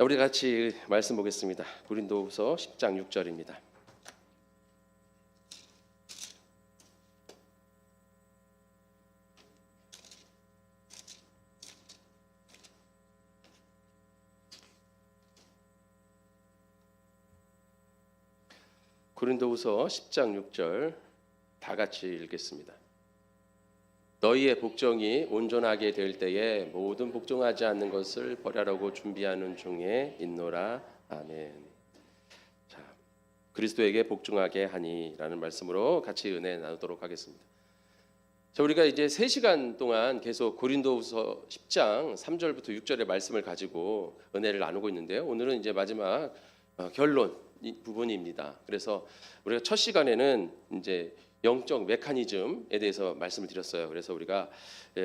우리 같이 말씀 보겠습니다. 고린도후서 10장 6절입니다. 고린도후서 10장 6절 다 같이 읽겠습니다. 너희의 복종이 온전하게 될 때에 모든 복종하지 않는 것을 버려라고 준비하는 중에 있노라. 아멘. 자, 그리스도에게 복종하게 하니라는 말씀으로 같이 은혜 나누도록 하겠습니다. 자, 우리가 이제 3시간 동안 계속 고린도후서 10장 3절부터 6절의 말씀을 가지고 은혜를 나누고 있는데요. 오늘은 이제 마지막 결론 부분입니다. 그래서 우리가 첫 시간에는 이제 영적 메커니즘에 대해서 말씀을 드렸어요. 그래서 우리가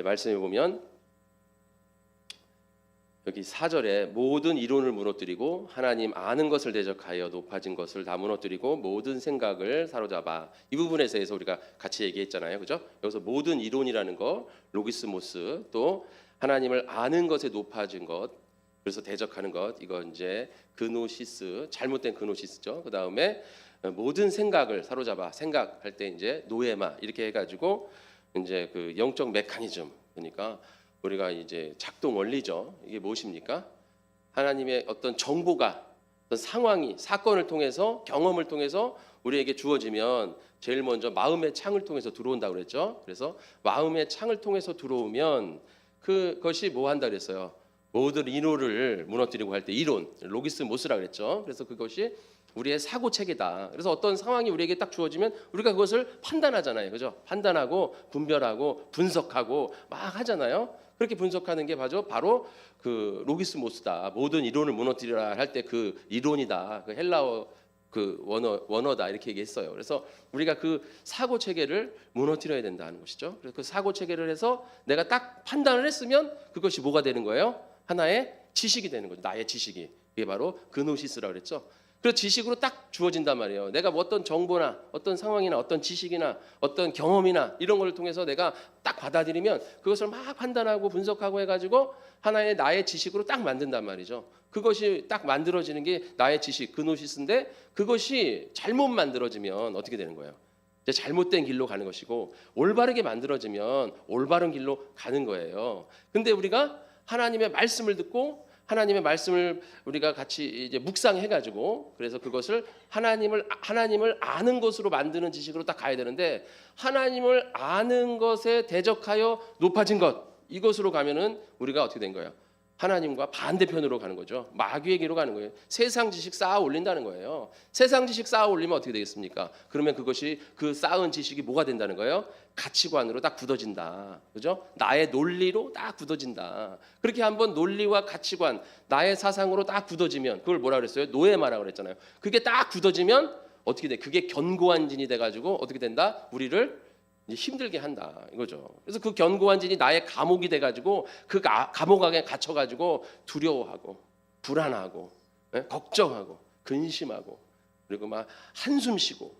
말씀해 보면 여기 4절에 모든 이론을 무너뜨리고 하나님 아는 것을 대적하여 높아진 것을 다 무너뜨리고 모든 생각을 사로잡아, 이 부분에서 우리가 같이 얘기했잖아요. 그죠? 여기서 모든 이론이라는 거, 로기스모스, 또 하나님을 아는 것에 높아진 것, 그래서 대적하는 것, 이거 이제 그노시스, 잘못된 그노시스죠. 그 다음에 모든 생각을 사로잡아, 생각할 때 이제 노에마, 이렇게 해가지고 이제 그 영적 메커니즘, 그러니까 우리가 이제 작동 원리죠. 이게 무엇입니까? 하나님의 어떤 정보가, 어떤 상황이, 사건을 통해서, 경험을 통해서 우리에게 주어지면 제일 먼저 마음의 창을 통해서 들어온다고 그랬죠. 그래서 마음의 창을 통해서 들어오면 그것이 뭐 한다 그랬어요? 모든 이론을 무너뜨리고 할 때 이론, 로기스모스라 그랬죠. 그래서 그것이 우리의 사고 체계다. 그래서 어떤 상황이 우리에게 딱 주어지면 우리가 그것을 판단하잖아요. 그죠? 판단하고 분별하고 분석하고 막 하잖아요. 그렇게 분석하는 게 바로 그 로기스모스다. 모든 이론을 무너뜨리라 할 때 그 이론이다. 그 헬라어 그 원어다, 이렇게 얘기했어요. 그래서 우리가 그 사고 체계를 무너뜨려야 된다는 것이죠. 그래서 그 사고 체계를 해서 내가 딱 판단을 했으면 그것이 뭐가 되는 거예요? 하나의 지식이 되는 거죠. 나의 지식이. 이게 바로 그노시스라고 그랬죠. 그래서 지식으로 딱 주어진단 말이에요. 내가 뭐 어떤 정보나 어떤 상황이나 어떤 지식이나 어떤 경험이나 이런 걸 통해서 내가 딱 받아들이면 그것을 막 판단하고 분석하고 해가지고 하나의 나의 지식으로 딱 만든단 말이죠. 그것이 딱 만들어지는 게 나의 지식, 그노시스인데 그것이 잘못 만들어지면 어떻게 되는 거예요? 이제 잘못된 길로 가는 것이고, 올바르게 만들어지면 올바른 길로 가는 거예요. 근데 우리가 하나님의 말씀을 듣고 하나님의 말씀을 우리가 같이 이제 묵상해가지고, 그래서 그것을 하나님을 아는 것으로 만드는 지식으로 딱 가야 되는데, 하나님을 아는 것에 대적하여 높아진 것, 이것으로 가면은 우리가 어떻게 된 거예요? 하나님과 반대편으로 가는 거죠. 마귀의 길로 가는 거예요. 세상 지식 쌓아 올린다는 거예요. 세상 지식 쌓아 올리면 어떻게 되겠습니까? 그러면 그것이, 그 쌓은 지식이 뭐가 된다는 거예요? 가치관으로 딱 굳어진다. 그죠? 나의 논리로 딱 굳어진다. 그렇게 한번 논리와 가치관, 나의 사상으로 딱 굳어지면 그걸 뭐라 그랬어요? 노예마라고 그랬잖아요. 그게 딱 굳어지면 어떻게 돼? 그게 견고한 진이 돼가지고 어떻게 된다? 우리를 힘들게 한다, 이거죠. 그래서 그 견고한 진이 나의 감옥이 돼가지고 그 감옥 안에 갇혀가지고 두려워하고 불안하고 걱정하고 근심하고 그리고 막 한숨 쉬고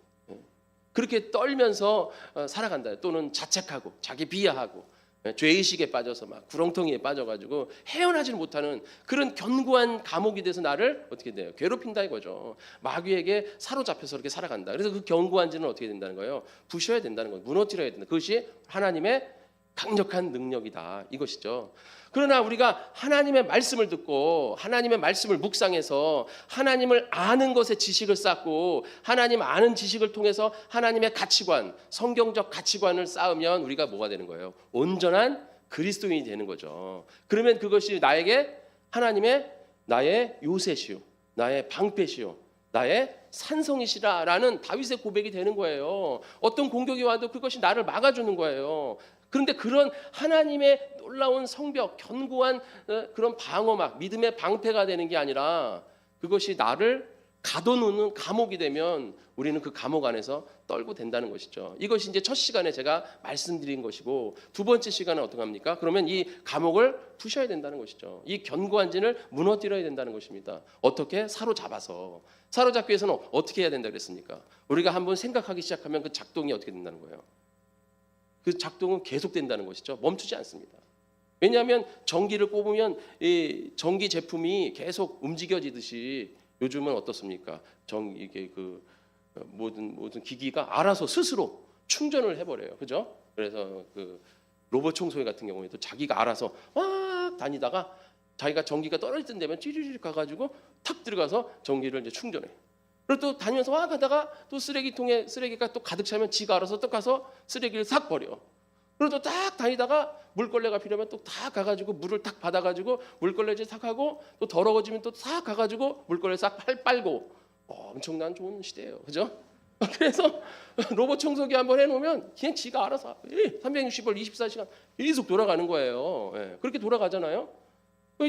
그렇게 떨면서 살아간다. 또는 자책하고 자기 비하하고 죄의식에 빠져서 막 구렁텅이에 빠져가지고 헤어나지를 못하는 그런 견고한 감옥이 돼서 나를 어떻게 돼요? 괴롭힌다 이거죠. 마귀에게 사로잡혀서 이렇게 살아간다. 그래서 그 견고한 지는 어떻게 된다는 거예요? 부셔야 된다는 거예요. 무너뜨려야 된다. 그것이 하나님의 강력한 능력이다, 이것이죠. 그러나 우리가 하나님의 말씀을 듣고 하나님의 말씀을 묵상해서 하나님을 아는 것에 지식을 쌓고 하나님 아는 지식을 통해서 하나님의 가치관, 성경적 가치관을 쌓으면 우리가 뭐가 되는 거예요? 온전한 그리스도인이 되는 거죠. 그러면 그것이 나에게 하나님의 나의 요새시요, 나의 방패시요, 나의 산성이시라라는 다윗의 고백이 되는 거예요. 어떤 공격이 와도 그것이 나를 막아주는 거예요. 그런데 그런 하나님의 놀라운 성벽, 견고한 그런 방어막, 믿음의 방패가 되는 게 아니라 그것이 나를 가둬놓는 감옥이 되면 우리는 그 감옥 안에서 떨고 된다는 것이죠. 이것이 이제 첫 시간에 제가 말씀드린 것이고, 두 번째 시간은 어떻게 합니까? 그러면 이 감옥을 부셔야 된다는 것이죠. 이 견고한 진을 무너뜨려야 된다는 것입니다. 어떻게? 사로잡아서. 사로잡기 위해서는 어떻게 해야 된다 그랬습니까? 우리가 한번 생각하기 시작하면 그 작동이 어떻게 된다는 거예요? 그 작동은 계속된다는 것이죠. 멈추지 않습니다. 왜냐하면 전기를 꼽으면 이 전기 제품이 계속 움직여지듯이 요즘은 어떻습니까? 이게 그 모든 기기가 알아서 스스로 충전을 해버려요. 그죠? 그래서 그 로봇 청소기 같은 경우에도 자기가 알아서 막 다니다가 자기가 전기가 떨어질 때 되면 찌리릭 가가지고 탁 들어가서 전기를 이제 충전해. 그리고 또 다니면서 막 가다가 또 쓰레기통에 쓰레기가 또 가득 차면 지가 알아서 또 가서 쓰레기를 싹 버려. 그리고 또 딱 다니다가 물걸레가 필요하면 또 다 가가지고 물을 탁 받아가지고 물걸레질 싹 하고 또 더러워지면 또 싹 가가지고 물걸레 싹 빨고 엄청난 좋은 시대예요. 그죠? 그래서 로봇 청소기 한번 해놓으면 그냥 지가 알아서 360일 24시간 계속 돌아가는 거예요. 예, 그렇게 돌아가잖아요.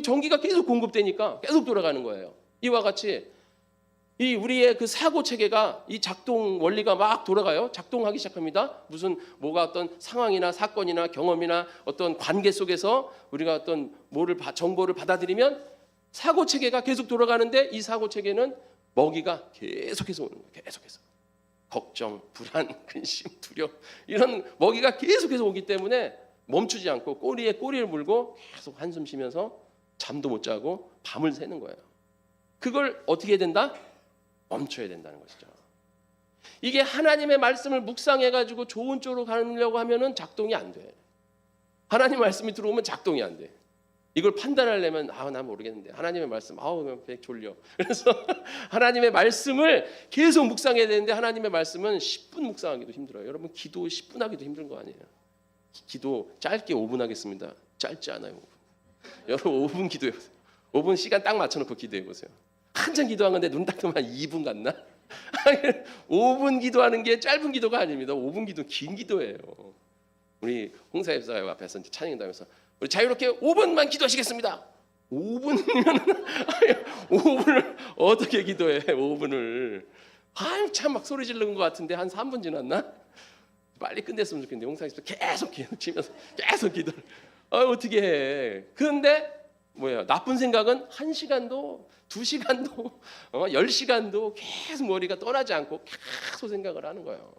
전기가 계속 공급되니까 계속 돌아가는 거예요. 이와 같이 이 우리의 그 사고 체계가 이 작동 원리가 막 돌아가요. 작동하기 시작합니다. 무슨 뭐가 어떤 상황이나 사건이나 경험이나 어떤 관계 속에서 우리가 어떤 정보를 받아들이면 사고 체계가 계속 돌아가는데 이 사고 체계는 먹이가 계속해서 오는 거예요. 계속해서 걱정, 불안, 근심, 두려움 이런 먹이가 계속해서 오기 때문에 멈추지 않고 꼬리에 꼬리를 물고 계속 한숨 쉬면서 잠도 못 자고 밤을 새는 거예요. 그걸 어떻게 해야 된다? 멈춰야 된다는 것이죠. 이게 하나님의 말씀을 묵상해가지고 좋은 쪽으로 가려고 하면은 작동이 안 돼. 하나님 말씀이 들어오면 작동이 안 돼. 이걸 판단하려면 난 모르겠는데 하나님의 말씀 배 졸려. 그래서 하나님의 말씀을 계속 묵상해야 되는데 하나님의 말씀은 10분 묵상하기도 힘들어요. 여러분 기도 10분 하기도 힘든 거 아니에요? 기도 짧게 5분 하겠습니다. 짧지 않아요. 5분. 여러분 5분 기도해 보세요. 5분 시간 딱 맞춰놓고 기도해 보세요. 한참 기도하는데 눈 딱 뜨면 2분 갔나? 5분 기도하는 게 짧은 기도가 아닙니다. 5분 기도 긴 기도예요. 우리 홍사입사 앞에서 찬양한다면서 우리 자유롭게 5분만 기도하시겠습니다. 5분이면 5분을 어떻게 기도해? 5분을 한참 막 소리 지르는 것 같은데 한 3분 지났나? 빨리 끝냈으면 좋겠는데 홍사입사 계속 치면서 계속 기도를 어떻게 해? 그런데 나쁜 생각은 1시간도 2시간도 10시간도 계속 머리가 떠나지 않고 계속 생각을 하는 거예요.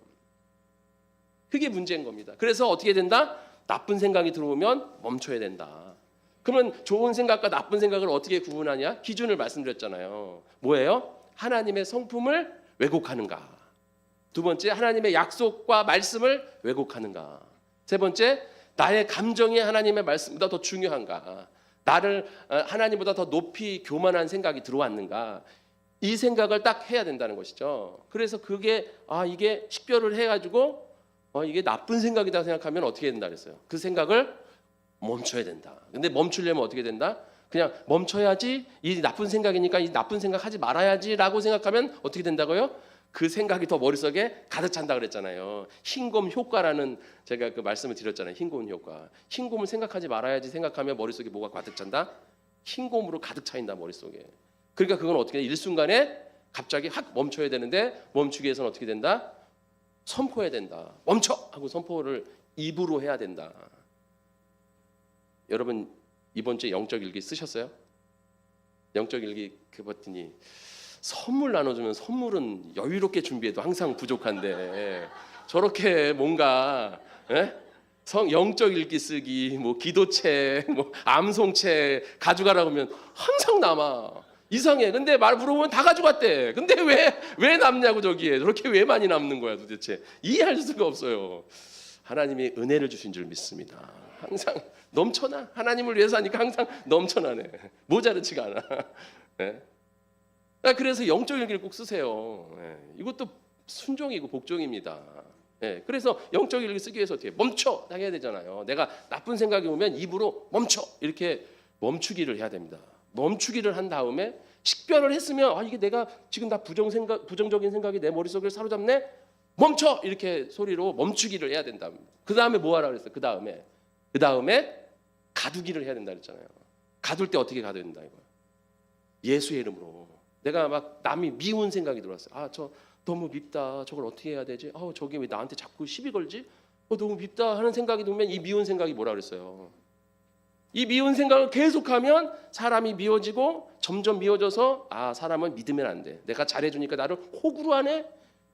그게 문제인 겁니다. 그래서 어떻게 된다? 나쁜 생각이 들어오면 멈춰야 된다. 그러면 좋은 생각과 나쁜 생각을 어떻게 구분하냐? 기준을 말씀드렸잖아요. 뭐예요? 하나님의 성품을 왜곡하는가? 두 번째, 하나님의 약속과 말씀을 왜곡하는가? 세 번째, 나의 감정이 하나님의 말씀보다 더 중요한가? 나를 하나님보다 더 높이 교만한 생각이 들어왔는가? 이 생각을 딱 해야 된다는 것이죠. 그래서 그게 이게 식별을 해가지고 이게 나쁜 생각이다 생각하면 어떻게 된다 그랬어요? 그 생각을 멈춰야 된다. 근데 멈추려면 어떻게 된다? 그냥 멈춰야지. 이 나쁜 생각이니까 이 나쁜 생각 하지 말아야지라고 생각하면 어떻게 된다고요? 그 생각이 더 머릿속에 가득 찬다 그랬잖아요. 흰곰 효과라는 제가 그 말씀을 드렸잖아요. 흰곰 효과. 흰곰을 생각하지 말아야지 생각하면 머릿속에 뭐가 가득 찬다? 흰곰으로 가득 차인다 머릿속에. 그러니까 그건 어떻게 돼? 일순간에 갑자기 확 멈춰야 되는데 멈추기 위해서는 어떻게 된다? 선포해야 된다. 멈춰! 하고 선포를 입으로 해야 된다. 여러분 이번 주에 영적 일기 쓰셨어요? 영적 일기 봤더니 선물 나눠주면 선물은 여유롭게 준비해도 항상 부족한데 저렇게 뭔가 영적 읽기 쓰기, 기도책, 암송책 가져가라고 하면 항상 남아. 이상해. 근데 말 물어보면 다 가져갔대. 근데 왜 남냐고 저기에. 저렇게 왜 많이 남는 거야 도대체. 이해할 수가 없어요. 하나님이 은혜를 주신 줄 믿습니다. 항상 넘쳐나. 하나님을 위해서 하니까 항상 넘쳐나네. 모자르지가 않아. 네? 그래서 영적 일기를 꼭 쓰세요. 이것도 순종이고 복종입니다. 그래서 영적 일기 쓰기 위해서 어떻게 멈춰 해야 되잖아요. 내가 나쁜 생각이 오면 입으로 멈춰 이렇게 멈추기를 해야 됩니다. 멈추기를 한 다음에 식별을 했으면 이게 내가 지금 나 부정적인 생각이 내 머릿속을 사로잡네. 멈춰 이렇게 소리로 멈추기를 해야 된다. 그 다음에 뭐 하라 그랬어요? 그 다음에 가두기를 해야 된다 그랬잖아요. 가둘 때 어떻게 가둬야 된다 이거야. 예수의 이름으로. 내가 막 남이 미운 생각이 들어왔어요. 저 너무 밉다. 저걸 어떻게 해야 되지? 저게 왜 나한테 자꾸 시비 걸지? 너무 밉다 하는 생각이 들면 이 미운 생각이 뭐라 그랬어요? 이 미운 생각을 계속하면 사람이 미워지고 점점 미워져서 사람은 믿으면 안 돼. 내가 잘해주니까 나를 호구로 하네?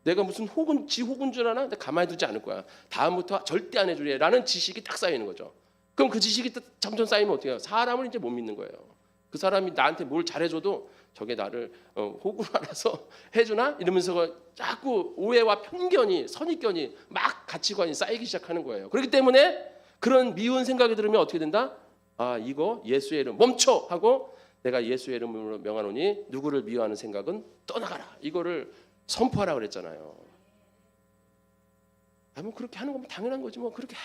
내가 무슨 호군 줄 아나? 내가 가만히 두지 않을 거야. 다음부터 절대 안 해주래 라는 지식이 딱 쌓이는 거죠. 그럼 그 지식이 점점 쌓이면 어떻게 해요? 사람을 이제 못 믿는 거예요. 그 사람이 나한테 뭘 잘해줘도 저게 나를 호구로 알아서 해주나? 이러면서 자꾸 오해와 편견이, 선입견이 막 가치관이 쌓이기 시작하는 거예요. 그렇기 때문에 그런 미운 생각이 들으면 어떻게 된다? 아, 이거 예수의 이름 멈춰 하고 내가 예수의 이름으로 명하노니 누구를 미워하는 생각은 떠나가라. 이거를 선포하라 그랬잖아요. 뭐 그렇게 하는 건 당연한 거지 뭐 그렇게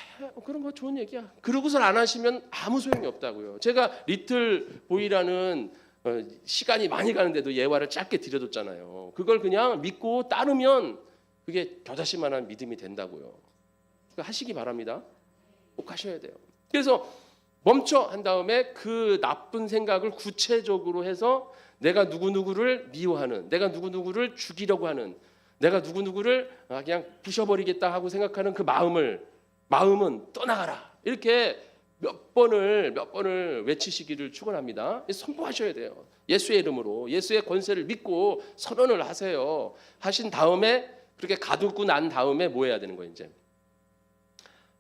그런 거 좋은 얘기야. 그러고서 안 하시면 아무 소용이 없다고요. 제가 리틀 보이라는 시간이 많이 가는데도 예화를 짧게 드려줬잖아요. 그걸 그냥 믿고 따르면 그게 겨자씨만한 믿음이 된다고요. 그러니까 하시기 바랍니다. 꼭 하셔야 돼요. 그래서 멈춰 한 다음에 그 나쁜 생각을 구체적으로 해서 내가 누구누구를 미워하는, 내가 누구누구를 죽이려고 하는, 내가 누구누구를 그냥 부셔버리겠다 하고 생각하는 그 마음은 떠나가라. 이렇게 몇 번을 외치시기를 축원합니다. 선포하셔야 돼요. 예수의 이름으로 예수의 권세를 믿고 선언을 하세요. 하신 다음에 그렇게 가두고 난 다음에 뭐 해야 되는 거예요? 이제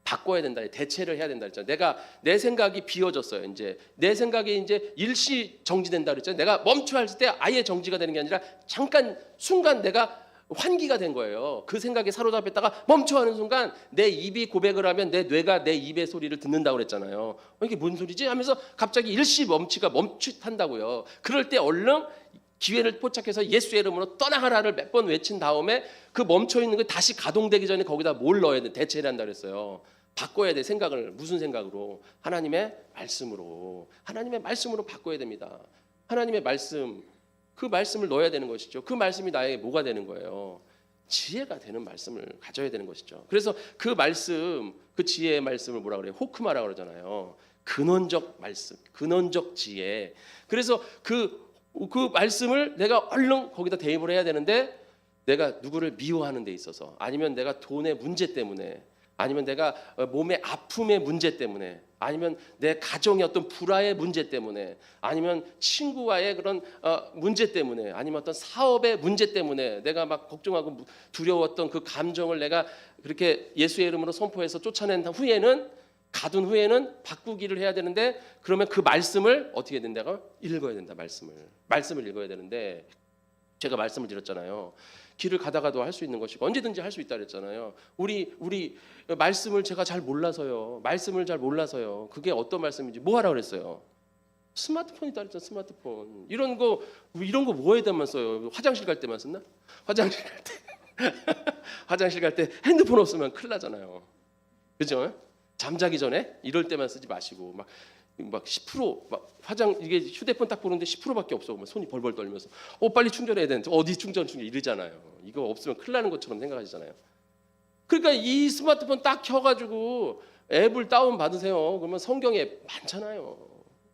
바꿔야 된다. 대체를 해야 된다 했잖아요. 내가 내 생각이 비워졌어요. 이제 내 생각이 이제 일시 정지된다 그랬잖아요. 내가 멈춰야 할 때 아예 정지가 되는 게 아니라 잠깐 순간 내가 환기가 된 거예요. 그 생각에 사로잡혔다가 멈춰하는 순간 내 입이 고백을 하면 내 뇌가 내 입의 소리를 듣는다고 그랬잖아요. 이게 뭔 소리지? 하면서 갑자기 일시 멈칫한다고요. 그럴 때 얼른 기회를 포착해서 예수의 이름으로 떠나가라를 몇 번 외친 다음에 그 멈춰 있는 거 다시 가동되기 전에 거기다 뭘 넣어야 돼? 대체를 한다 그랬어요. 바꿔야 돼. 생각을. 무슨 생각으로? 하나님의 말씀으로 바꿔야 됩니다. 하나님의 말씀, 그 말씀을 넣어야 되는 것이죠. 그 말씀이 나에게 뭐가 되는 거예요? 지혜가 되는 말씀을 가져야 되는 것이죠. 그래서 그 말씀, 그 지혜의 말씀을 뭐라 그래요? 호크마라고 그러잖아요. 근원적 말씀, 근원적 지혜. 그래서 그 말씀을 내가 얼른 거기다 대입을 해야 되는데 내가 누구를 미워하는 데 있어서 아니면 내가 돈의 문제 때문에 아니면 내가 몸의 아픔의 문제 때문에 아니면 내 가정의 어떤 불화의 문제 때문에 아니면 친구와의 그런 문제 때문에 아니면 어떤 사업의 문제 때문에 내가 막 걱정하고 두려웠던 그 감정을 내가 그렇게 예수의 이름으로 선포해서 쫓아낸 후에는 가둔 후에는 바꾸기를 해야 되는데 그러면 그 말씀을 어떻게 된다고? 읽어야 된다. 말씀을 읽어야 되는데 제가 말씀을 드렸잖아요. 길을 가다가도 할 수 있는 것이고 언제든지 할 수 있다 그랬잖아요. 우리 말씀을 제가 잘 몰라서요. 그게 어떤 말씀인지 뭐 하라 그랬어요? 스마트폰이 있다 그랬잖아요. 스마트폰. 이런 거 뭐에다만 써요? 화장실 갈 때만 썼나? 화장실 갈 때 핸드폰 없으면 큰일 나잖아요. 그죠? 잠자기 전에 이럴 때만 쓰지 마시고 막 10% 이게 휴대폰 딱 보는데 10%밖에 없어. 손이 벌벌 떨면서 빨리 충전해야 되는데 어디 충전 이러잖아요. 이거 없으면 큰일 나는 것처럼 생각하시잖아요. 그러니까 이 스마트폰 딱 켜가지고 앱을 다운 받으세요. 그러면 성경 앱 많잖아요.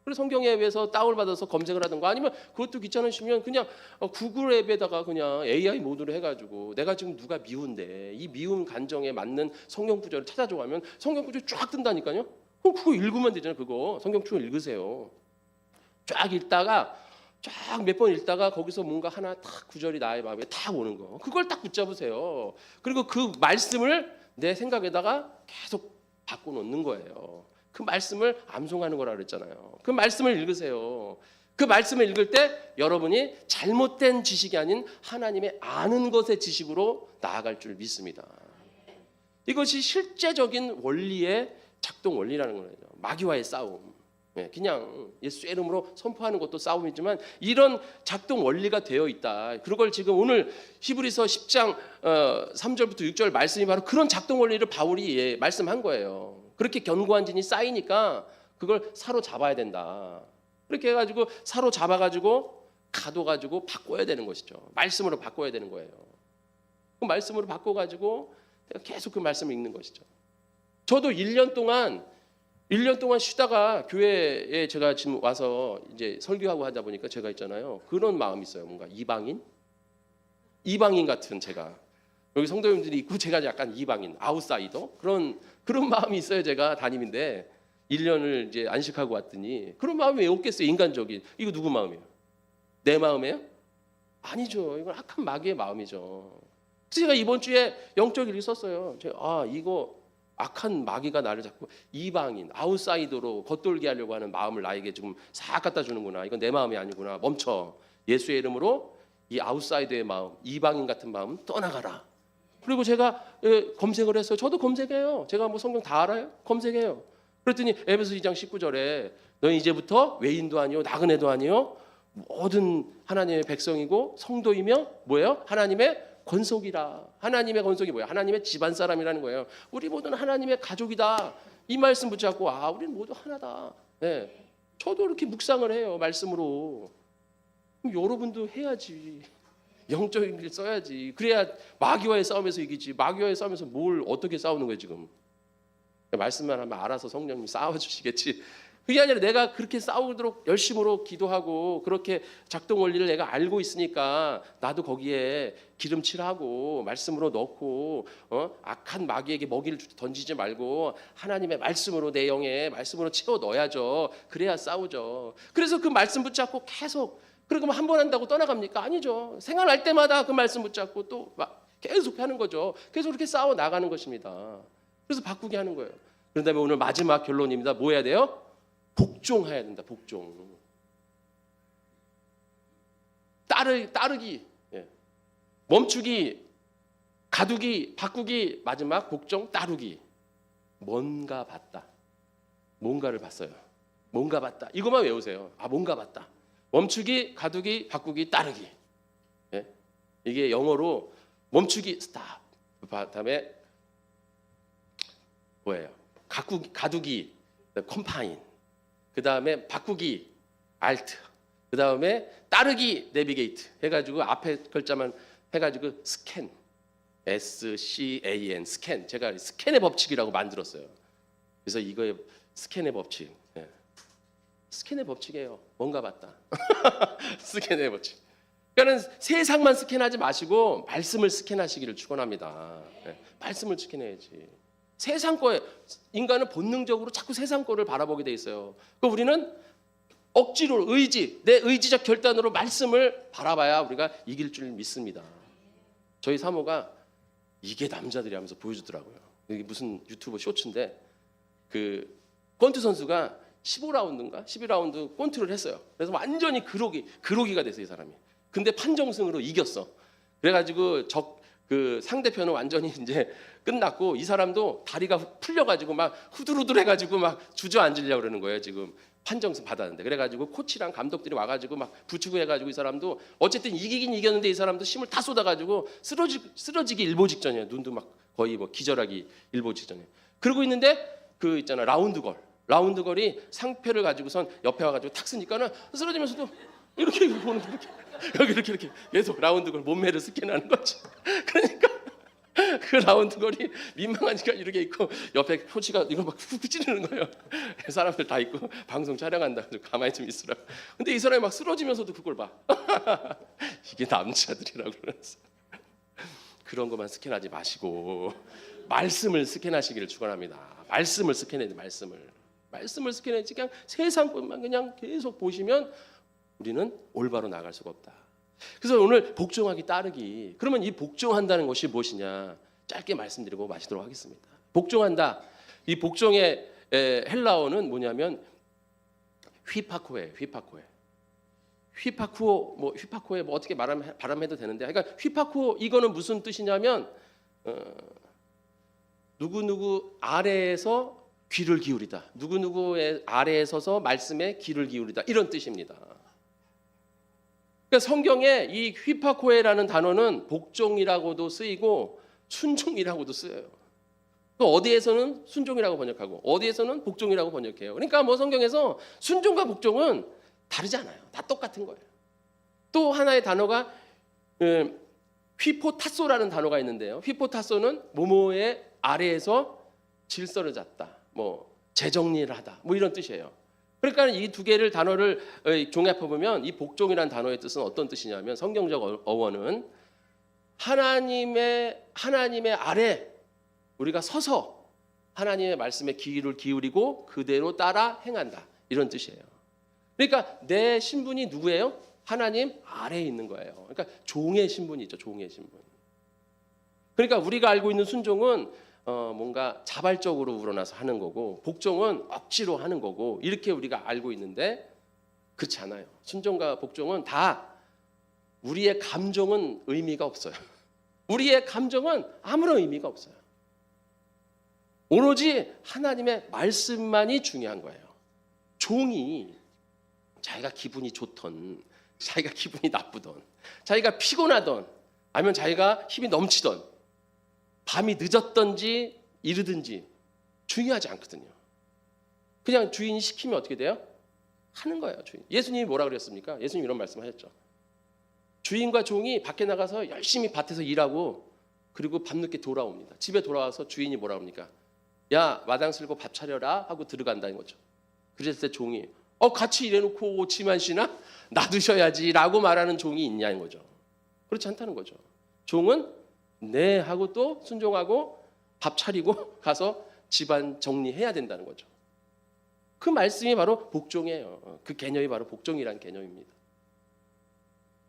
그래서 성경 앱에서 다운을 받아서 검색을 하든가 아니면 그것도 귀찮으시면 그냥 구글 앱에다가 그냥 AI 모드로 해가지고 내가 지금 누가 미운데 이 미운 감정에 맞는 성경 구절을 찾아줘 가면 성경 구절이 쫙 뜬다니까요. 그럼 그거 읽으면 되잖아요. 그거 성경 구절 읽으세요. 쫙 읽다가 쫙 몇 번 읽다가 거기서 뭔가 하나 딱 구절이 나의 마음에 딱 오는 거. 그걸 딱 붙잡으세요. 그리고 그 말씀을 내 생각에다가 계속 바꿔놓는 거예요. 그 말씀을 암송하는 거라 그랬잖아요. 그 말씀을 읽으세요. 그 말씀을 읽을 때 여러분이 잘못된 지식이 아닌 하나님의 아는 것의 지식으로 나아갈 줄 믿습니다. 이것이 실제적인 원리의 작동 원리라는 거예요. 마귀와의 싸움. 그냥 예수의 이름으로 선포하는 것도 싸움이지만 이런 작동 원리가 되어 있다. 그걸 지금 오늘 히브리서 10장 3절부터 6절 말씀이 바로 그런 작동 원리를 바울이 말씀한 거예요. 그렇게 견고한 진이 쌓이니까 그걸 사로잡아야 된다. 그렇게 해가지고 사로잡아가지고 가둬가지고 바꿔야 되는 것이죠. 말씀으로 바꿔야 되는 거예요. 그 말씀으로 바꿔가지고 계속 그 말씀을 읽는 것이죠. 저도 1년 동안 쉬다가 교회에 제가 지금 와서 이제 설교하고 하다 보니까 제가 있잖아요. 그런 마음이 있어요. 뭔가 이방인 같은 제가 여기 성도님들이 있고 제가 약간 이방인, 아웃사이더 그런 마음이 있어요. 제가 담임인데 1년을 이제 안식하고 왔더니 그런 마음이 왜 없겠어요? 인간적인. 이거 누구 마음이에요? 내 마음이에요? 아니죠. 이건 악한 마귀의 마음이죠. 그래서 제가 이번 주에 영적 일기 썼어요. 이거 악한 마귀가 나를 자꾸 이방인, 아웃사이더로 겉돌게 하려고 하는 마음을 나에게 지금 싹 갖다 주는구나. 이건 내 마음이 아니구나. 멈춰. 예수의 이름으로 이 아웃사이더의 마음, 이방인 같은 마음 떠나가라. 그리고 제가 검색을 했어요. 저도 검색해요. 제가 뭐 성경 다 알아요? 검색해요. 그랬더니 에베소 2장 19절에 너희 이제부터 외인도 아니요 나그네도 아니요 모든 하나님의 백성이고 성도이며 뭐예요? 하나님의 권속이라. 하나님의 권속이 뭐예요? 하나님의 집안 사람이라는 거예요. 우리 모두는 하나님의 가족이다. 이 말씀 붙잡고 우리는 모두 하나다. 네. 저도 이렇게 묵상을 해요. 말씀으로. 여러분도 해야지. 영적인 길 써야지. 그래야 마귀와의 싸움에서 이기지. 마귀와의 싸움에서 뭘 어떻게 싸우는 거예요 지금. 말씀만 하면 알아서 성령님 싸워주시겠지. 그게 아니라 내가 그렇게 싸우도록 열심으로 기도하고 그렇게 작동 원리를 내가 알고 있으니까 나도 거기에 기름칠하고 말씀으로 넣고 악한 마귀에게 먹이를 던지지 말고 하나님의 말씀으로 내 영에 말씀으로 채워 넣어야죠. 그래야 싸우죠. 그래서 그 말씀 붙잡고 계속 그리고 한 번 한다고 떠나갑니까? 아니죠. 생각날 때마다 그 말씀 붙잡고 또 막 계속 하는 거죠. 계속 그렇게 싸워 나가는 것입니다. 그래서 바꾸게 하는 거예요. 그런 다음에 오늘 마지막 결론입니다. 뭐 해야 돼요? 복종해야 된다. 복종. 따르기. 멈추기, 가두기, 바꾸기, 마지막 복종, 따르기. 뭔가 봤다. 뭔가를 봤어요. 뭔가 봤다. 이것만 외우세요. 뭔가 봤다. 멈추기, 가두기, 바꾸기, 따르기. 이게 영어로 멈추기, 스탑. 그다음에 뭐예요? 가두기, 컴파인. 그 다음에 바꾸기, 알트. 그 다음에 따르기, 내비게이트. 해가지고 앞에 글자만 해가지고 스캔, SCAN, 스캔. 제가 스캔의 법칙이라고 만들었어요. 그래서 이거의 스캔의 법칙. 스캔의 법칙이에요. 뭔가 봤다. 스캔의 법칙. 그러니까 세상만 스캔하지 마시고 말씀을 스캔하시기를 축원합니다. 말씀을 스캔해야지. 세상 거에 인간은 본능적으로 자꾸 세상 거를 바라보게 돼 있어요. 그 우리는 억지로 내 의지적 결단으로 말씀을 바라봐야 우리가 이길 줄 믿습니다. 저희 사모가 이게 남자들이 하면서 보여주더라고요. 이게 무슨 유튜브 쇼츠인데 그 권투 선수가 15라운드인가 12라운드 권투를 했어요. 그래서 완전히 그로기가 됐어요, 이 사람이. 근데 판정승으로 이겼어. 그래가지고 그 상대편은 완전히 이제 끝났고 이 사람도 다리가 풀려가지고 막 후들후들해가지고 막 주저앉으려고 그러는 거예요. 지금 판정승 받았는데. 그래가지고 코치랑 감독들이 와가지고 막 붙이고 해가지고 이 사람도 어쨌든 이기긴 이겼는데 이 사람도 힘을 다 쏟아가지고 쓰러지기 일보 직전이에요. 눈도 막 거의 뭐 기절하기 일보 직전이에요. 그러고 있는데 그 있잖아 라운드걸이 상패를 가지고선 옆에 와가지고 탁 쓰니까는 쓰러지면서도 이렇게 보는 여기 이렇게 계속 라운드걸 몸매를 스캔하는 거지. 그러니까 그 라운드걸이 민망하니까 이렇게 있고 옆에 코치가 이거 막 훅 찌르는 거예요. 사람들 다 있고 방송 촬영한다. 가만히 좀 있으라고. 근데 이 사람이 막 쓰러지면서도 그걸 봐. 이게 남자들이라고 그러면서. 그런 것만 스캔하지 마시고 말씀을 스캔하시기를 축원합니다. 말씀을 스캔해야 돼. 말씀을 스캔해야지. 그냥 세상 것만 그냥 계속 보시면 우리는 올바로 나갈 수가 없다. 그래서 오늘 복종하기 따르기. 그러면 이 복종한다는 것이 무엇이냐? 짧게 말씀드리고 마치도록 하겠습니다. 복종한다. 이 복종의 헬라어는 뭐냐면 휘파코예요. 휘파코에 뭐 어떻게 발음해도 되는데, 그러니까 휘파코 이거는 무슨 뜻이냐면 누구 아래에서 귀를 기울이다. 누구의 아래에 서서 말씀에 귀를 기울이다. 이런 뜻입니다. 그러니까 성경에 이 휘파코에라는 단어는 복종이라고도 쓰이고 순종이라고도 쓰여요. 어디에서는 순종이라고 번역하고 어디에서는 복종이라고 번역해요. 그러니까 뭐 성경에서 순종과 복종은 다르지 않아요. 다 똑같은 거예요. 또 하나의 단어가 휘포타소라는 단어가 있는데요. 휘포타소는 모모의 아래에서 질서를 잡다, 뭐 재정리를 하다, 뭐 이런 뜻이에요. 그러니까 이 두 개를 단어를 종합해 보면 이 복종이라는 단어의 뜻은 어떤 뜻이냐면 성경적 어원은 하나님의 아래 우리가 서서 하나님의 말씀에 귀를 기울이고 그대로 따라 행한다, 이런 뜻이에요. 그러니까 내 신분이 누구예요? 하나님 아래에 있는 거예요. 그러니까 종의 신분이 있죠. 종의 신분. 그러니까 우리가 알고 있는 순종은 뭔가 자발적으로 우러나서 하는 거고 복종은 억지로 하는 거고 이렇게 우리가 알고 있는데 그렇지 않아요. 순종과 복종은 다 우리의 감정은 의미가 없어요. 우리의 감정은 아무런 의미가 없어요. 오로지 하나님의 말씀만이 중요한 거예요. 종이 자기가 기분이 좋던 자기가 기분이 나쁘던 자기가 피곤하던 아니면 자기가 힘이 넘치던 밤이 늦었던지 이르든지 중요하지 않거든요. 그냥 주인이 시키면 어떻게 돼요? 하는 거예요. 주인. 예수님이 뭐라 그랬습니까? 예수님 이런 말씀하셨죠. 주인과 종이 밖에 나가서 열심히 밭에서 일하고 그리고 밤늦게 돌아옵니다. 집에 돌아와서 주인이 뭐라 합니까? 야 마당 쓸고 밥 차려라 하고 들어간다는 거죠. 그랬을 때 종이 같이 일해놓고 지만 쉬나? 놔두셔야지 라고 말하는 종이 있냐는 거죠. 그렇지 않다는 거죠. 종은 네 하고 또 순종하고 밥 차리고 가서 집안 정리해야 된다는 거죠. 그 말씀이 바로 복종이에요. 그 개념이 바로 복종이라는 개념입니다.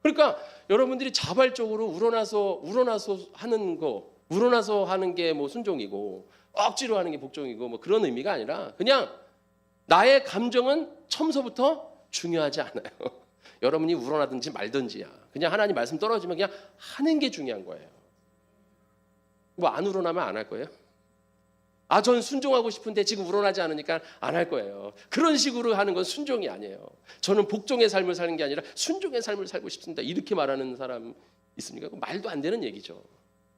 그러니까 여러분들이 자발적으로 우러나서 하는 거, 우러나서 하는 게 뭐 순종이고 억지로 하는 게 복종이고 뭐 그런 의미가 아니라 그냥 나의 감정은 처음서부터 중요하지 않아요. 여러분이 우러나든지 말든지야. 그냥 하나님 말씀 떨어지면 그냥 하는 게 중요한 거예요. 뭐 안 우러나면 안 할 거예요? 전 순종하고 싶은데 지금 우러나지 않으니까 안 할 거예요. 그런 식으로 하는 건 순종이 아니에요. 저는 복종의 삶을 사는 게 아니라 순종의 삶을 살고 싶습니다. 이렇게 말하는 사람 있습니까? 말도 안 되는 얘기죠.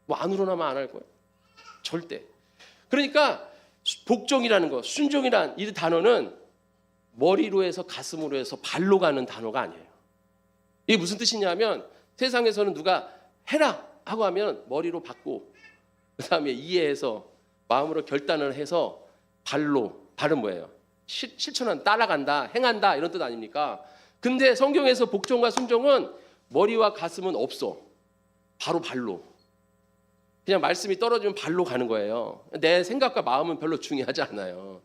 뭐 안 우러나면 안 할 거예요. 절대. 그러니까 복종이라는 거, 순종이란 이 단어는 머리로 해서 가슴으로 해서 발로 가는 단어가 아니에요. 이게 무슨 뜻이냐면 세상에서는 누가 해라 하고 하면 머리로 받고 그다음에 이해해서 마음으로 결단을 해서 발은 뭐예요? 실천한 따라간다, 행한다 이런 뜻 아닙니까? 근데 성경에서 복종과 순종은 머리와 가슴은 없어. 바로 발로. 그냥 말씀이 떨어지면 발로 가는 거예요. 내 생각과 마음은 별로 중요하지 않아요.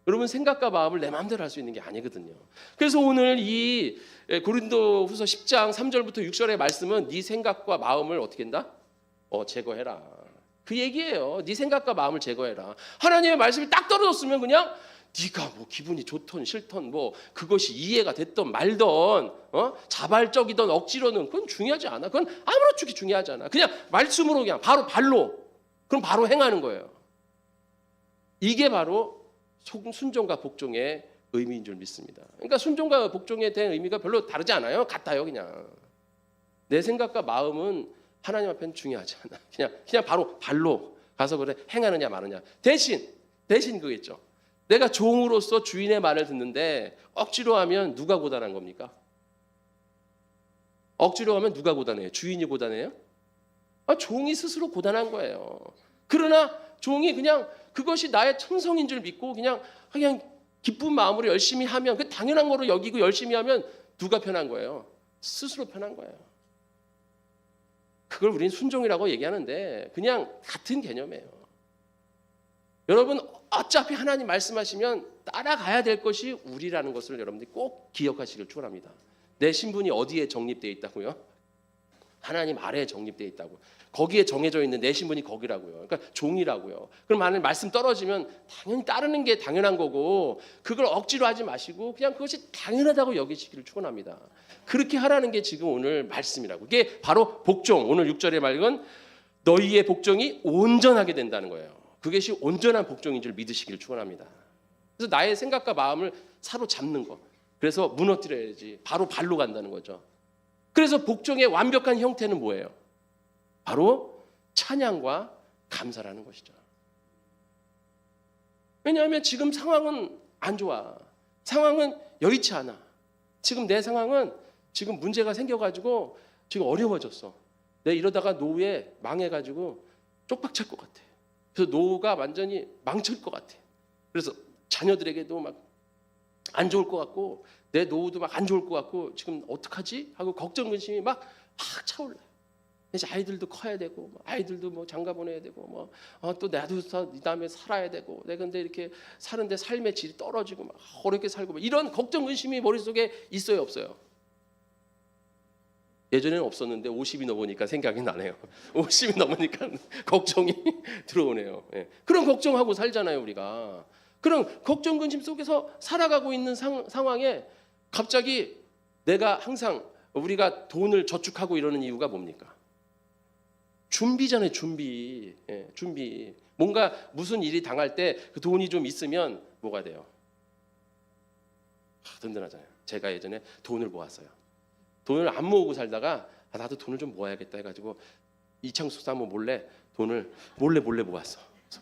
여러분 생각과 마음을 내 마음대로 할 수 있는 게 아니거든요. 그래서 오늘 이 고린도후서 10장 3절부터 6절의 말씀은 네 생각과 마음을 어떻게 한다? 제거해라. 그 얘기예요. 네 생각과 마음을 제거해라. 하나님의 말씀이 딱 떨어졌으면 그냥 네가 뭐 기분이 좋던 싫던 뭐 그것이 이해가 됐던 말던 자발적이던 억지로는 그건 중요하지 않아. 그건 아무렇지 중요하지 않아. 그냥 말씀으로 그냥 바로 발로 그럼 바로 행하는 거예요. 이게 바로 순종과 복종의 의미인 줄 믿습니다. 그러니까 순종과 복종에 대한 의미가 별로 다르지 않아요. 같아요. 그냥 내 생각과 마음은 하나님 앞에는 중요하지 않아. 그냥 바로 발로 가서 그래 행하느냐 마느냐. 대신 그거겠죠. 내가 종으로서 주인의 말을 듣는데 억지로 하면 누가 고단한 겁니까? 억지로 하면 누가 고단해요? 주인이 고단해요? 종이 스스로 고단한 거예요. 그러나 종이 그냥 그것이 나의 천성인 줄 믿고 그냥 기쁜 마음으로 열심히 하면 그 당연한 거로 여기고 열심히 하면 누가 편한 거예요? 스스로 편한 거예요. 그걸 우리는 순종이라고 얘기하는데 그냥 같은 개념이에요. 여러분 어차피 하나님 말씀하시면 따라가야 될 것이 우리라는 것을 여러분들이 꼭 기억하시길 축원합니다. 내 신분이 어디에 정립되어 있다고요? 하나님 아래에 정립되어 있다고. 거기에 정해져 있는 내 신분이 거기라고요. 그러니까 종이라고요. 그럼 만약 말씀 떨어지면 당연히 따르는 게 당연한 거고 그걸 억지로 하지 마시고 그냥 그것이 당연하다고 여기시기를 축원합니다. 그렇게 하라는 게 지금 오늘 말씀이라고. 이게 바로 복종. 오늘 6절의 말은 너희의 복종이 온전하게 된다는 거예요. 그것이 온전한 복종인 줄 믿으시기를 축원합니다. 그래서 나의 생각과 마음을 사로잡는 거. 그래서 무너뜨려야지. 바로 발로 간다는 거죠. 그래서 복종의 완벽한 형태는 뭐예요? 바로 찬양과 감사라는 것이죠. 왜냐하면 지금 상황은 안 좋아. 상황은 여의치 않아. 지금 내 상황은 지금 문제가 생겨가지고 지금 어려워졌어. 내가 이러다가 노후에 망해가지고 쪽박 찰 것 같아. 그래서 노후가 완전히 망칠 것 같아. 그래서 자녀들에게도 막 안 좋을 것 같고 내 노후도 막 안 좋을 것 같고 지금 어떡하지? 하고 걱정 근심이 막 차올라요. 이제 아이들도 커야 되고 아이들도 뭐 장가 보내야 되고 뭐 또 나도 이 다음에 살아야 되고 내가 근데 이렇게 사는데 삶의 질이 떨어지고 막 어렵게 살고 막 이런 걱정 근심이 머릿속에 있어요 없어요? 예전에는 없었는데 50이 넘으니까 생각이 나네요. 50이 넘으니까 걱정이 들어오네요. 예. 그런 걱정하고 살잖아요, 우리가. 그런 걱정 근심 속에서 살아가고 있는 상황에 갑자기 내가 항상 우리가 돈을 저축하고 이러는 이유가 뭡니까? 준비잖아요, 준비. 예, 준비. 뭔가 무슨 일이 당할 때 그 돈이 좀 있으면 뭐가 돼요? 든든하잖아요. 제가 예전에 돈을 모았어요. 돈을 안 모으고 살다가 나도 돈을 좀 모아야겠다 해가지고 이창수 사모 몰래 돈을 몰래 모았어.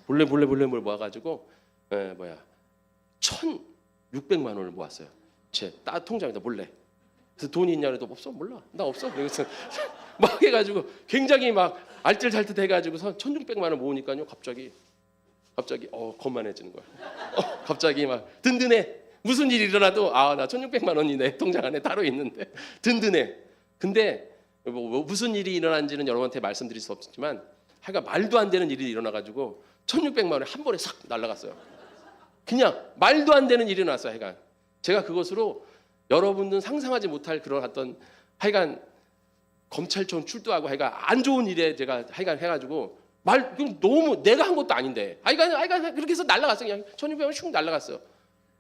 몰래 모아가지고 1,600만 원을 모았어요. 제 통장에다 몰래. 그래서 돈이 있냐 그래도 없어, 몰라, 나 없어. 그래서 막 해가지고 굉장히 막 알뜰살뜰 해가지고서 1,600만 원 모으니까요 갑자기 거만해지는 거야. 갑자기 막 든든해. 무슨 일이 일어나도 나 1,600만 원이 내 통장 안에 따로 있는데 든든해. 근데 무슨 일이 일어난지는 여러분한테 말씀드릴 수 없지만 하여간 말도 안 되는 일이 일어나가지고 1,600만 원이 한 번에 싹 날아갔어요. 그냥 말도 안 되는 일이 났어요. 하여간 제가 그것으로 여러분들은 상상하지 못할 그런 어떤 하여간 검찰청 출두하고 하여간 안 좋은 일에 제가 하여간 해가지고 너무 내가 한 것도 아닌데 하여간 그렇게 해서 날아갔어요. 그냥 1,600만 슉 날아갔어요.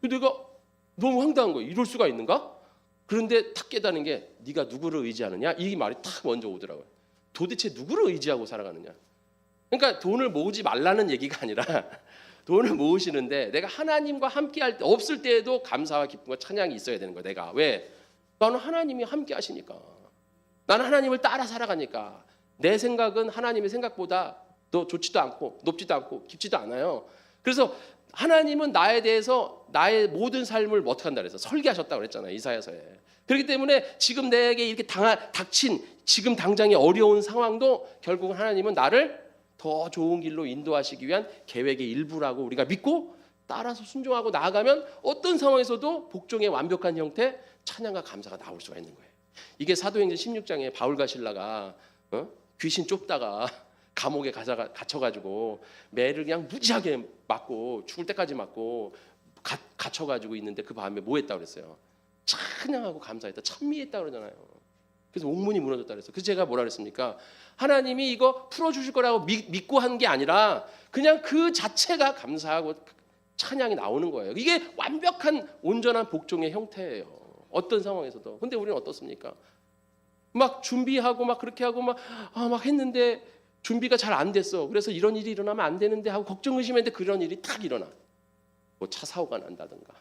내가 너무 황당한 거예요. 이럴 수가 있는가? 그런데 탁 깨닫는 게 네가 누구를 의지하느냐? 이 말이 탁 먼저 오더라고요. 도대체 누구를 의지하고 살아가느냐? 그러니까 돈을 모으지 말라는 얘기가 아니라 돈을 모으시는데 내가 하나님과 함께할 때 없을 때에도 감사와 기쁨과 찬양이 있어야 되는 거야. 내가 왜? 나는 하나님이 함께 하시니까. 나는 하나님을 따라 살아가니까. 내 생각은 하나님의 생각보다 더 좋지도 않고 높지도 않고 깊지도 않아요. 그래서 하나님은 나에 대해서 나의 모든 삶을 어떻게 한다 그래서 설계하셨다고 그랬잖아요. 이사야서에. 그렇기 때문에 지금 내게 이렇게 닥친 지금 당장의 어려운 상황도 결국은 하나님은 나를 더 좋은 길로 인도하시기 위한 계획의 일부라고 우리가 믿고 따라서 순종하고 나아가면 어떤 상황에서도 복종의 완벽한 형태 찬양과 감사가 나올 수가 있는 거예요. 이게 사도행전 16장에 바울과 실라가 귀신 쫓다가 감옥에 갇혀가지고 매를 그냥 무지하게 맞고 죽을 때까지 맞고 갇혀가지고 있는데 그 밤에 뭐 했다고 그랬어요? 찬양하고 감사했다, 찬미했다 그러잖아요. 그래서 옥문이 무너졌다 그랬어요. 그래서 제가 뭐라 그랬습니까? 하나님이 이거 풀어주실 거라고 믿고 한 게 아니라 그냥 그 자체가 감사하고 찬양이 나오는 거예요. 이게 완벽한 온전한 복종의 형태예요. 어떤 상황에서도. 근데 우리는 어떻습니까? 막 준비하고 막 그렇게 하고 막 했는데 준비가 잘 안 됐어. 그래서 이런 일이 일어나면 안 되는데 하고 걱정 의심했는데 그런 일이 탁 일어나. 뭐 차 사고가 난다든가,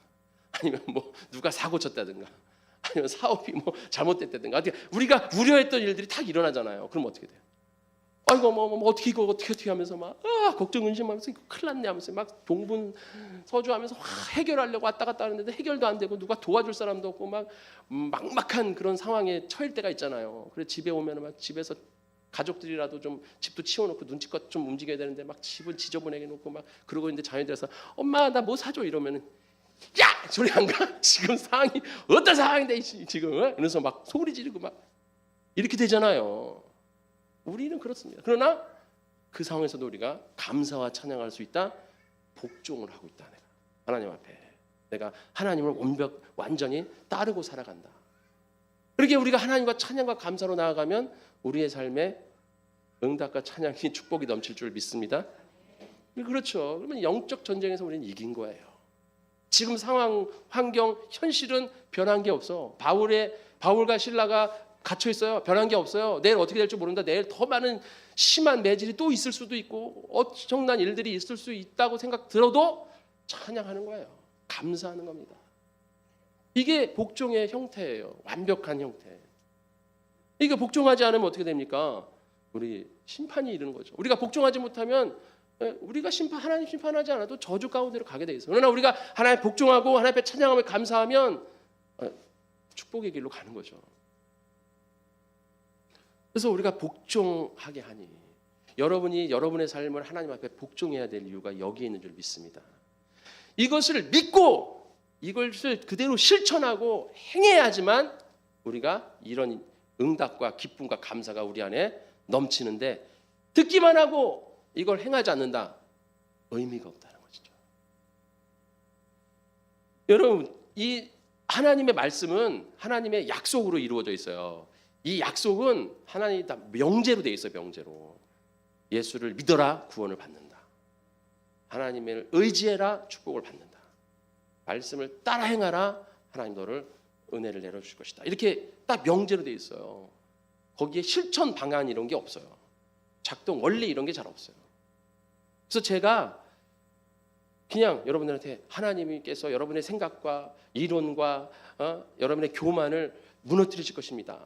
아니면 뭐 누가 사고 쳤다든가, 아니면 사업이 뭐 잘못됐다든가, 우리가 우려했던 일들이 탁 일어나잖아요. 그럼 어떻게 돼요? 아이고 뭐 어떻게 이거 어떻게 하면서 막 걱정 의심하면서 이거 큰일 났네 하면서 막 동분서주하면서 해결하려고 왔다 갔다 하는데 해결도 안 되고 누가 도와줄 사람도 없고 막 막막한 그런 상황에 처할 때가 있잖아요. 그래서 집에 오면 막 집에서 가족들이라도 좀 집도 치워놓고 눈치껏 좀 움직여야 되는데 막 집은 지저분하게 놓고 막 그러고 있는데 자녀들에서 엄마 나 뭐 사줘 이러면은 야 소리 안 가? 지금 상황이 어떤 상황인데 지금 그래서 막 소리 지르고 막 이렇게 되잖아요. 우리는 그렇습니다. 그러나 그 상황에서도 우리가 감사와 찬양할 수 있다. 복종을 하고 있다. 내가 하나님 앞에 내가 하나님을 완전히 따르고 살아간다. 그렇게 우리가 하나님과 찬양과 감사로 나아가면 우리의 삶에 응답과 찬양이 축복이 넘칠 줄 믿습니다. 그렇죠. 그러면 영적 전쟁에서 우리는 이긴 거예요. 지금 상황, 환경, 현실은 변한 게 없어. 바울과 실라가 갇혀 있어요. 변한 게 없어요. 내일 어떻게 될지 모른다. 내일 더 많은 심한 매질이 또 있을 수도 있고 엄청난 일들이 있을 수 있다고 생각 들어도 찬양하는 거예요. 감사하는 겁니다. 이게 복종의 형태예요. 완벽한 형태. 이게 복종하지 않으면 어떻게 됩니까? 우리 심판이 이르는 거죠. 우리가 복종하지 못하면 우리가 하나님 심판하지 않아도 저주 가운데로 가게 돼 있어요. 그러나 우리가 하나님 복종하고 하나님 앞에 찬양하며 감사하면 축복의 길로 가는 거죠. 그래서 우리가 복종하게 하니 여러분이 여러분의 삶을 하나님 앞에 복종해야 될 이유가 여기에 있는 줄 믿습니다. 이것을 믿고 이것을 그대로 실천하고 행해야지만 우리가 이런 응답과 기쁨과 감사가 우리 안에 넘치는데 듣기만 하고 이걸 행하지 않는다. 의미가 없다는 것이죠. 여러분 이 하나님의 말씀은 하나님의 약속으로 이루어져 있어요. 이 약속은 하나님이 다 명제로 돼 있어요. 명제로. 예수를 믿어라 구원을 받는다. 하나님을 의지해라 축복을 받는다. 말씀을 따라 행하라 하나님 너를 은혜를 내려줄 것이다. 이렇게 딱 명제로 돼 있어요. 거기에 실천 방안 이런 게 없어요. 작동 원리 이런 게 잘 없어요. 그래서 제가 그냥 여러분들한테 하나님께서 여러분의 생각과 이론과 여러분의 교만을 무너뜨리실 것입니다.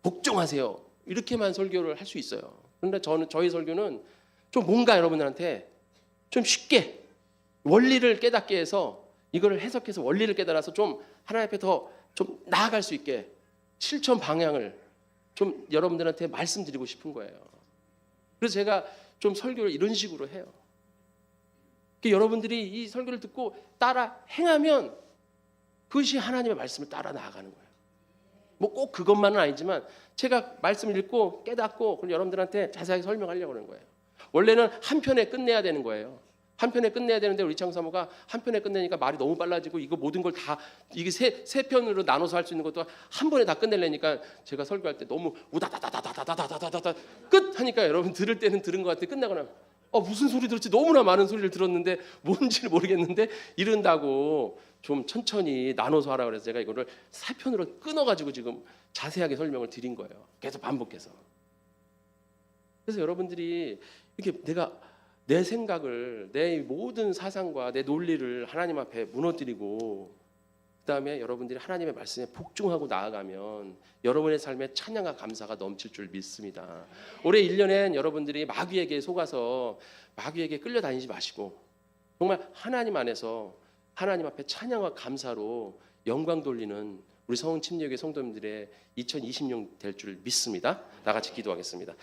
복종하세요. 이렇게만 설교를 할 수 있어요. 그런데 저희 설교는 좀 뭔가 여러분들한테 좀 쉽게 원리를 깨닫게 해서 이거를 해석해서 원리를 깨달아서 좀 하나님 앞에 더 좀 나아갈 수 있게 실천 방향을 좀 여러분들한테 말씀드리고 싶은 거예요. 그래서 제가 좀 설교를 이런 식으로 해요. 여러분들이 이 설교를 듣고 따라 행하면 그것이 하나님의 말씀을 따라 나아가는 거예요. 뭐 꼭 그것만은 아니지만 제가 말씀을 읽고 깨닫고 그럼 여러분들한테 자세하게 설명하려고 하는 거예요. 원래는 한 편에 끝내야 되는 거예요. 한 편에 끝내야 되는데 우리 창사모가 한 편에 끝내니까 말이 너무 빨라지고 이거 모든 걸 다 이게 세 편으로 나눠서 할 수 있는 것도 한 번에 다 끝내려니까 제가 설교할 때 너무 우다다다다다다다다다다 끝 하니까 여러분 들을 때는 들은 것 같아. 끝나고 나면 무슨 소리 들었지? 너무나 많은 소리를 들었는데 뭔지를 모르겠는데 이른다고 좀 천천히 나눠서 하라 그래서 제가 이거를 4편으로 끊어가지고 지금 자세하게 설명을 드린 거예요. 계속 반복해서. 그래서 여러분들이 이렇게 내가 내 생각을 내 모든 사상과 내 논리를 하나님 앞에 무너뜨리고 그다음에 여러분들이 하나님의 말씀에 복종하고 나아가면 여러분의 삶에 찬양과 감사가 넘칠 줄 믿습니다. 올해 1년엔 여러분들이 마귀에게 속아서 마귀에게 끌려다니지 마시고 정말 하나님 안에서 하나님 앞에 찬양과 감사로 영광 돌리는 우리 성은 침례교회 성도님들의 2020년 될 줄 믿습니다. 다 같이 기도하겠습니다.